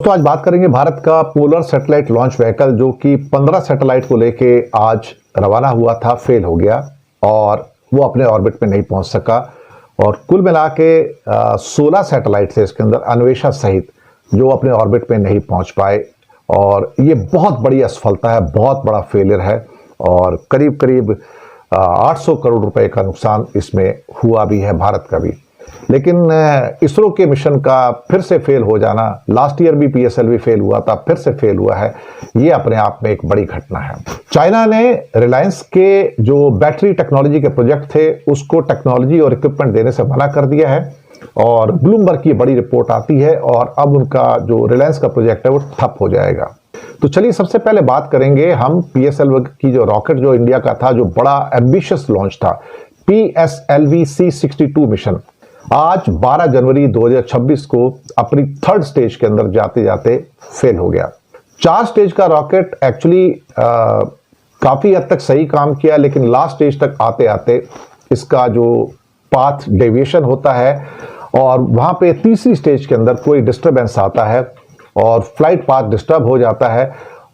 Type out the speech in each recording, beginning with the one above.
तो आज बात करेंगे भारत का पोलर सैटेलाइट लॉन्च व्हीकल जो कि 15 सैटेलाइट को लेके आज रवाना हुआ था, फेल हो गया और वो अपने ऑर्बिट में नहीं पहुंच सका। और कुल मिला के 16 सैटेलाइट थे इसके अंदर, अन्वेषा सहित, जो अपने ऑर्बिट में नहीं पहुंच पाए। और ये बहुत बड़ी असफलता है, बहुत बड़ा फेलियर है और करीब करीब 800 करोड़ रुपए का नुकसान इसमें हुआ भी है भारत का भी। लेकिन इसरो के मिशन का फिर से फेल हो जाना, लास्ट ईयर भी पीएसएलवी फेल हुआ था, फिर से फेल हुआ है, ये अपने आप में एक बड़ी घटना है। चाइना ने रिलायंस के जो बैटरी टेक्नोलॉजी के प्रोजेक्ट थे उसको टेक्नोलॉजी और इक्विपमेंट देने से मना कर दिया है और ब्लूमबर्ग की बड़ी रिपोर्ट आती है और अब उनका जो रिलायंस का प्रोजेक्ट है वो ठप हो जाएगा। तो चलिए सबसे पहले बात करेंगे हम पीएसएलवी की जो रॉकेट जो इंडिया का था, जो बड़ा एम्बिशियस लॉन्च था, पीएसएलवी C62 मिशन आज 12 जनवरी 2026 को अपनी थर्ड स्टेज के अंदर जाते जाते फेल हो गया। 4 स्टेज का रॉकेट एक्चुअली काफी हद तक सही काम किया, लेकिन लास्ट स्टेज तक आते आते इसका जो पाथ डेविएशन होता है और वहां पे तीसरी स्टेज के अंदर कोई डिस्टरबेंस आता है और फ्लाइट पाथ डिस्टर्ब हो जाता है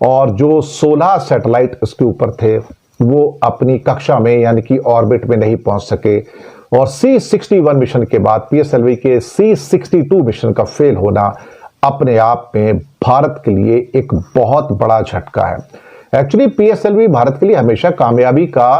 और जो 16 सैटेलाइट उसके ऊपर थे वो अपनी कक्षा में यानी कि ऑर्बिट में नहीं पहुंच सके। और C61 मिशन के बाद पीएसएलवी के C62 मिशन का फेल होना अपने आप में भारत के लिए एक बहुत बड़ा झटका है। एक्चुअली पीएसएलवी भारत के लिए हमेशा कामयाबी का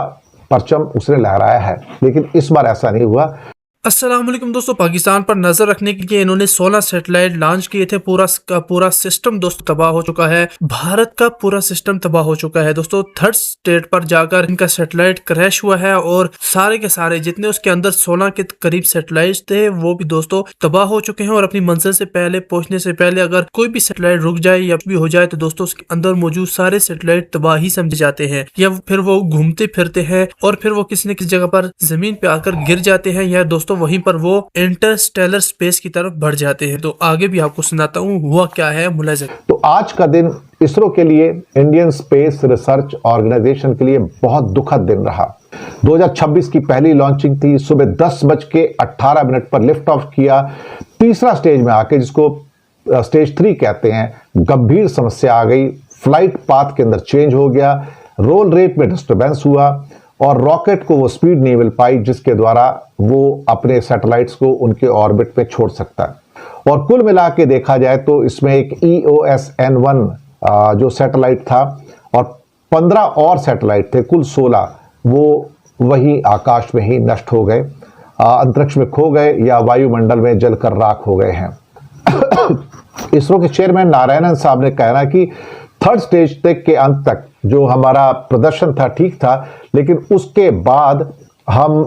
परचम उसने लहराया है, लेकिन इस बार ऐसा नहीं हुआ। अस्सलाम वालेकुम दोस्तों, पाकिस्तान पर नजर रखने के लिए इन्होंने 16 सैटेलाइट लॉन्च किए थे। पूरा का पूरा सिस्टम दोस्तों तबाह हो चुका है, भारत का पूरा सिस्टम तबाह हो चुका है दोस्तों। थर्ड स्टेज पर जाकर इनका सैटेलाइट क्रैश हुआ है और सारे के सारे जितने उसके अंदर 16 के करीब सैटेलाइट थे वो भी दोस्तों तबाह हो चुके हैं। और अपनी मंजिल से पहले पहुंचने से पहले अगर कोई भी सैटेलाइट रुक जाए या भी हो जाए तो दोस्तों उसके अंदर मौजूद सारे सैटेलाइट तबाह ही समझे जाते हैं, या फिर वो घूमते फिरते हैं और फिर वो किसी न किसी जगह पर जमीन पे आकर गिर जाते हैं, या दोस्तों वहीं पर वो इंटरस्टेलर स्पेस की तरफ बढ़ जाते हैं। तो आगे भी आपको सुनाता हूँ हुआ क्या है मुलाज़ा। तो आज का दिन इसरो के लिए, इंडियन स्पेस रिसर्च ऑर्गेनाइजेशन के लिए बहुत दुखद दिन रहा। 2026 की पहली लॉन्चिंग थी, सुबह 10:18 पर लिफ्ट ऑफ किया। तीसरा स्टेज में आके, जिसको स्टेज 3 कहते हैं, गंभीर समस्या आ गई। फ्लाइट पाथ के अंदर चेंज हो गया, रोल रेट में डिस्टर्बेंस हुआ और रॉकेट को वो स्पीड नहीं मिल पाई जिसके द्वारा वो अपने सैटेलाइट्स को उनके ऑर्बिट पे छोड़ सकता है। और कुल मिला के देखा जाए तो इसमें एक EOS N1 जो सैटेलाइट था और 15 और सैटेलाइट थे, कुल 16, वो वही आकाश में ही नष्ट हो गए, अंतरिक्ष में खो गए या वायुमंडल में जलकर राख हो गए हैं। इसरो के चेयरमैन नारायणन साहब ने कहना कि थर्ड स्टेज तक के अंत तक जो हमारा प्रदर्शन था ठीक था, लेकिन उसके बाद हम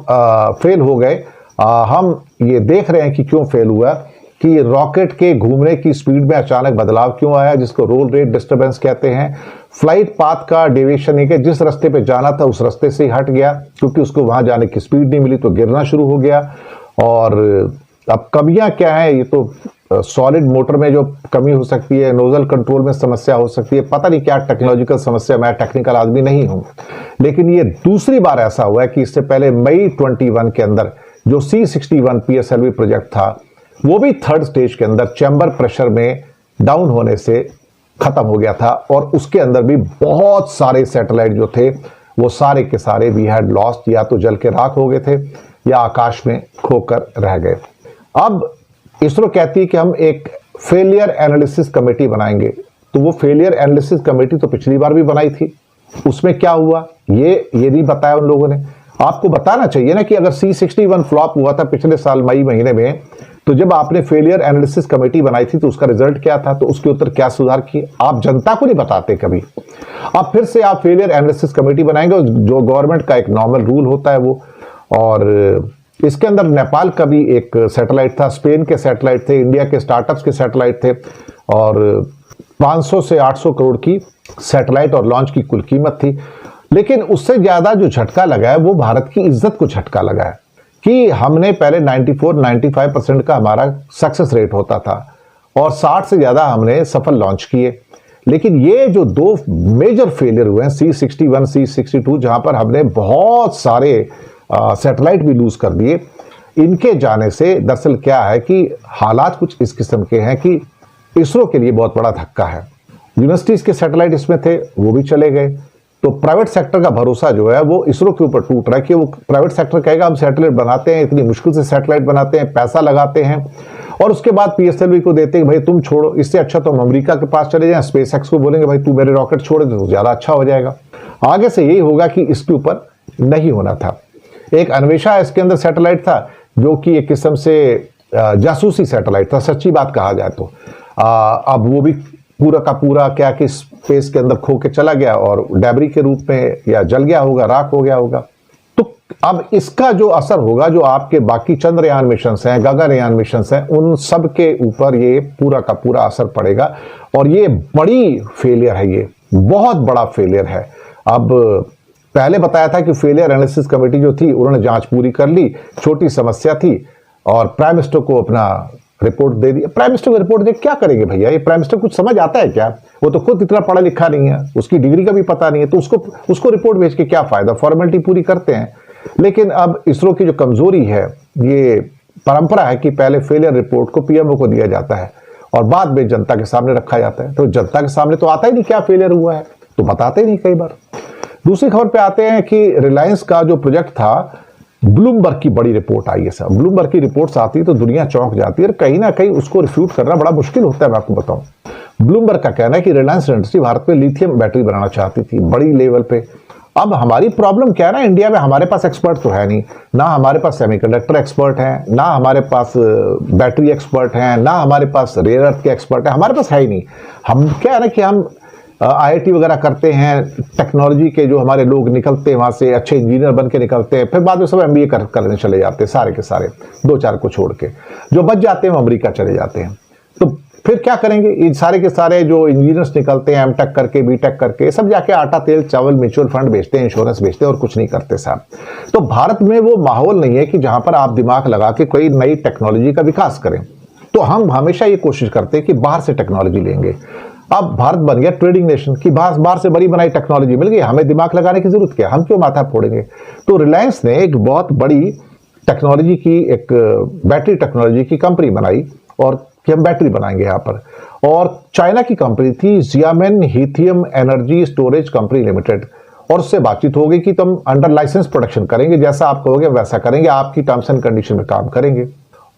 फेल हो गए। हम ये देख रहे हैं कि क्यों फेल हुआ, कि रॉकेट के घूमने की स्पीड में अचानक बदलाव क्यों आया, जिसको रोल रेट डिस्टर्बेंस कहते हैं। फ्लाइट पाथ का डेविएशन है कि जिस रास्ते पे जाना था उस रास्ते से ही हट गया, क्योंकि उसको वहां जाने की स्पीड नहीं मिली तो गिरना शुरू हो गया। और अब कमियां क्या है, ये तो सॉलिड मोटर में जो कमी हो सकती है, नोजल कंट्रोल में समस्या हो सकती है, पता नहीं क्या टेक्नोलॉजिकल समस्या, मैं टेक्निकल आदमी नहीं हूं। लेकिन ये दूसरी बार ऐसा हुआ है कि इससे पहले मई 21 के अंदर जो C61 पीएसएलवी प्रोजेक्ट था वो भी थर्ड स्टेज के अंदर चैम्बर प्रेशर में डाउन होने से खत्म हो गया था और उसके अंदर भी बहुत सारे सैटेलाइट जो थे वो सारे के सारे वी हैड लॉस्ट, या तो जल के राख हो गए थे या आकाश में खोकर रह गए। अब इसरो कहती है कि हम एक फेलियर एनालिसिस कमेटी बनाएंगे। तो वो फेलियर एनालिसिस कमेटी तो पिछली बार भी बनाई थी, उसमें क्या हुआ ये नहीं बताया उन लोगों ने। आपको बताना चाहिए ना कि अगर C61 फ्लॉप हुआ था पिछले साल मई महीने में, तो जब आपने फेलियर एनालिसिस कमेटी बनाई थी तो उसका रिजल्ट क्या था, तो उसके उत्तर क्या सुधार किए, आप जनता को नहीं बताते कभी। अब फिर से आप फेलियर एनालिसिस कमेटी बनाएंगे, जो गवर्नमेंट का एक नॉर्मल रूल होता है वो। और इसके अंदर नेपाल का भी एक सैटेलाइट था, स्पेन के सैटेलाइट थे, इंडिया के स्टार्टअप्स के सैटेलाइट थे और 500 से 800 करोड़ की सैटेलाइट और लॉन्च की कुल कीमत थी। लेकिन उससे ज्यादा जो झटका लगा है वो भारत की इज्जत को झटका लगा है कि हमने पहले 94-95% का हमारा सक्सेस रेट होता था और 60 से ज्यादा हमने सफल लॉन्च किए। लेकिन ये जो 2 मेजर फेलियर हुए हैं, C61, C62, जहां पर हमने बहुत सारे सैटेलाइट भी लूज कर दिए, इनके जाने से दरअसल क्या है कि हालात कुछ इस किस्म के हैं कि इसरो के लिए बहुत बड़ा धक्का है। यूनिवर्सिटीज के सैटेलाइट इसमें थे, वो भी चले गए। तो प्राइवेट सेक्टर का भरोसा जो है वो इसरो के ऊपर टूट रहा है कि वो प्राइवेट सेक्टर कहेगा हम सैटेलाइट बनाते हैं, इतनी मुश्किल से सैटेलाइट बनाते हैं, पैसा लगाते हैं और उसके बाद पीएसएलवी को देते हैं भाई तुम छोड़ो, इससे अच्छा तो हम अमेरिका के पास चले जाएं, स्पेस एक्स को बोलेंगे भाई तू मेरे रॉकेट छोड़ दे तो ज्यादा अच्छा हो जाएगा। आगे से यही होगा कि इसके ऊपर नहीं होना था। एक अन्वेषा इसके अंदर सैटेलाइट था जो कि एक किस्म से जासूसी सैटेलाइट था, सच्ची बात कहा जाए तो। अब वो भी पूरा का पूरा क्या कि स्पेस के अंदर खो के चला गया और डैबरी के रूप में या जल गया होगा, राख हो गया होगा। तो अब इसका जो असर होगा, जो आपके बाकी चंद्रयान मिशन हैं, गगनयान मिशन हैं, उन सब के ऊपर ये पूरा का पूरा असर पड़ेगा और ये बड़ी फेलियर है, ये बहुत बड़ा फेलियर है। अब पहले बताया था कि फेलियर एनालिसिस कमेटी जो थी उन्होंने जांच पूरी कर ली, छोटी समस्या थी और प्राइम मिनिस्टर को अपना रिपोर्ट दे दी। प्राइम मिनिस्टर को रिपोर्ट दे क्या करेंगे भैया, ये प्राइम मिनिस्टर कुछ समझ आता है क्या? वो तो खुद इतना पढ़ा लिखा नहीं है, उसकी डिग्री का भी पता नहीं है, तो उसको रिपोर्ट भेज के क्या फायदा? फॉर्मेलिटी पूरी करते हैं। लेकिन अब इसरो की जो कमजोरी है, ये परंपरा है कि पहले फेलियर रिपोर्ट को पीएमओ को दिया जाता है और बाद में जनता के सामने रखा जाता है। तो जनता के सामने तो आता ही नहीं क्या फेलियर हुआ है, तो बताते ही नहीं कई बार। दूसरी खबर पे आते हैं कि रिलायंस का जो प्रोजेक्ट था, ब्लूमबर्ग की बड़ी रिपोर्ट आई है साहब। ब्लूमबर्ग की रिपोर्ट्स आती है तो दुनिया चौंक जाती है और कहीं ना कहीं उसको रिफ्यूट करना बड़ा मुश्किल होता है। मैं आपको बताऊं, ब्लूमबर्ग का कहना है कि रिलायंस इंडस्ट्री भारत में लिथियम बैटरी बनाना चाहती थी बड़ी लेवल पे। अब हमारी प्रॉब्लम क्या है ना, इंडिया में हमारे पास एक्सपर्ट तो है नहीं, ना हमारे पास सेमीकंडक्टर एक्सपर्ट हैं, ना हमारे पास बैटरी एक्सपर्ट हैं, ना हमारे पास रेयर अर्थ के एक्सपर्ट हैं, हमारे पास है ही नहीं। हम क्या है ना कि हम आईआईटी वगैरह करते हैं, टेक्नोलॉजी के जो हमारे लोग निकलते हैं वहां से अच्छे इंजीनियर बन के निकलते हैं, फिर बाद में सब एमबीए करने चले जाते हैं, सारे के सारे, 2-4 को छोड़ के। जो बच जाते हैं वो अमेरिका चले जाते हैं। तो फिर क्या करेंगे? ये सारे के सारे जो इंजीनियर्स निकलते हैं एमटेक करके, बीटेक करके, सब जाके आटा तेल चावल म्यूचुअल फंड बेचते हैं, इंश्योरेंस बेचते हैं और कुछ नहीं करते साहब। तो भारत में वो माहौल नहीं है कि जहां पर आप दिमाग लगा के कोई नई टेक्नोलॉजी का विकास करें। तो हम हमेशा ये कोशिश करते हैं कि बाहर से टेक्नोलॉजी लेंगे। अब भारत बन गया ट्रेडिंग नेशन की, बाहर से बड़ी बनाई टेक्नोलॉजी मिल गई, हमें दिमाग लगाने की जरूरत क्या, हम क्यों माथा फोड़ेंगे? तो रिलायंस ने एक बहुत बड़ी टेक्नोलॉजी की, एक बैटरी टेक्नोलॉजी की कंपनी बनाई और कि हम बैटरी बनाएंगे यहाँ पर। और चाइना की कंपनी थी Xiamen lithium energy storage company limited, और उससे बातचीत हो गई कि तुम अंडर लाइसेंस प्रोडक्शन करेंगे, जैसा आप कहोगे वैसा करेंगे, आपकी टर्म्स एंड कंडीशन में काम करेंगे।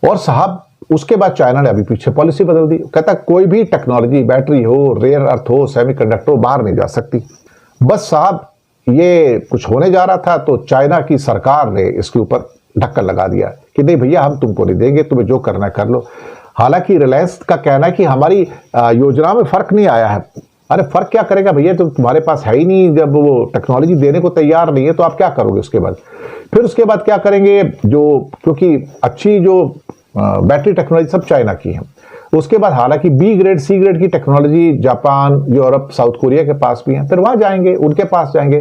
और साहब उसके बाद चाइना ने अभी पीछे पॉलिसी बदल दी, कहता कोई भी टेक्नोलॉजी, बैटरी हो, रेयर अर्थ हो, सेमीकंडक्टर हो, बाहर नहीं जा सकती। बस साहब ये कुछ होने जा रहा था तो चाइना की सरकार ने इसके ऊपर ढक्कन लगा दिया कि नहीं भैया हम तुमको नहीं देंगे, तुम्हें जो करना है कर लो। हालांकि रिलायंस का कहना है कि हमारी योजना में फर्क नहीं आया है। अरे फर्क क्या करेगा भैया, तो तुम्हारे पास है ही नहीं, जब वो टेक्नोलॉजी देने को तैयार नहीं है तो आप क्या करोगे उसके बाद? फिर उसके बाद क्या करेंगे, जो क्योंकि अच्छी जो बैटरी टेक्नोलॉजी सब चाइना की है। उसके बाद हालांकि बी ग्रेड सी ग्रेड की technology Japan, Europe, south Korea के पास भी है, फिर वहां जाएंगे, उनके पास जाएंगे।